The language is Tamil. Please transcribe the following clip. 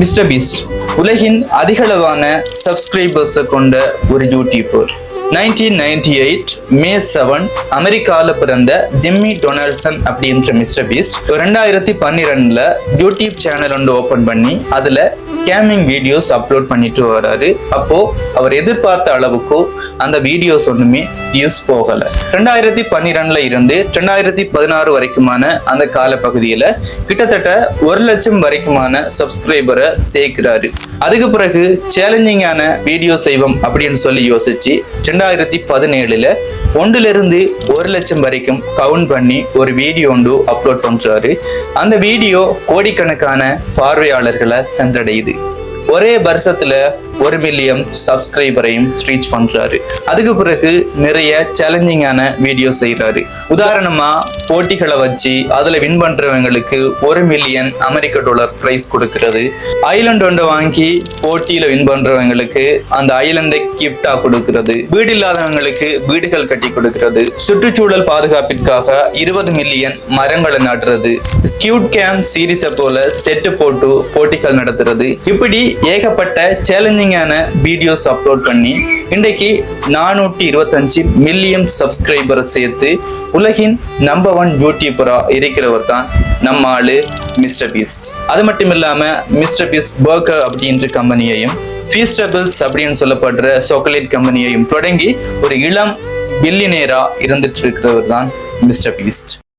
மிஸ்டர் பீஸ்ட் உலகின் அதிகளவான சப்ஸ்கிரைபர்ஸ் கொண்ட ஒரு யூடியூபர். 1998 மே 7 அமெரிக்கால பிறந்த ஜிம்மி டொனால்ட்சன் அப்படின்ற மிஸ்டர் பீஸ்ட் 2012 யூடியூப் சேனல் ஒன்று ஓபன் பண்ணி அதுல கேமிங் வீடியோஸ் அப்லோட் பண்ணிட்டு வராரு. அப்போ அவர் எதிர்பார்த்த அளவுக்கு அந்த வீடியோஸ் ஒண்ணுமே வியூஸ் போகல. 2012 இருந்து 2016 வரைக்குமான அந்த காலப்பகுதியில கிட்டத்தட்ட 1 லட்சம் வரைக்குமான சப்ஸ்கிரைபரை சேர்க்கிறாரு. அதுக்கு பிறகு சேலஞ்சிங்கான வீடியோ செய்வோம் அப்படின்னு சொல்லி யோசிச்சு 2017 1 இருந்து 1 லட்சம் வரைக்கும் கவுண்ட் பண்ணி ஒரு வீடியோ ஒன்று அப்லோட் பண்றாரு. அந்த வீடியோ கோடிக்கணக்கான பார்வையாளர்களை சென்றடையுது. ஒரே வருஷத்துல 1 மில்லியன் சப்ஸ்கிரைபரையும் ரீச் பண்றாரு. அதுக்கு பிறகு நிறைய சேலஞ்சிங்கான வீடியோ செய்யறாரு. உதாரணமா போட்டிகளை வச்சு அதுல வின் பண்றவங்களுக்கு 1 மில்லியன் அமெரிக்க டாலர் பிரைஸ் கொடுக்கிறது. ஐலண்ட் ஒன்றை வாங்கி போட்டியில வின் பண்றவங்களுக்கு அந்த ஐலண்டை கிஃப்டா கொடுக்கிறது. வீடு இல்லாதவங்களுக்கு வீடுகள் கட்டி கொடுக்கிறது. சுற்றுச்சூழல் பாதுகாப்பிற்காக 20 மில்லியன் மரங்களை நடுறது. ஸ்கியூட் கேம்ப் சீரீஸை போல செட்டு போட்டு போட்டிகள் நடத்துறது. இப்படி ஏகப்பட்ட சேலஞ்சிங்கான வீடியோஸ் அப்லோட் பண்ணி இன்றைக்கு 425 மில்லியன் சப்ஸ்கிரைபரை சேர்த்து உலகின் நம்பர் 1 யூடியூபரா இருக்கிறவர் தான் நம்ம ஆளு மிஸ்டர் பீஸ்ட். அது மட்டும் இல்லாம மிஸ்டர் பீஸ்ட் பர்கர் அப்படின்ற கம்பெனியையும் ஃபீஸ்டபிள்ஸ் அப்படின்னு சொல்லப்படுற சாக்லேட் கம்பெனியையும் தொடங்கி ஒரு இளம் பில்லியனரா இருந்துட்டு இருக்கிறவர் தான் மிஸ்டர் பீஸ்ட்.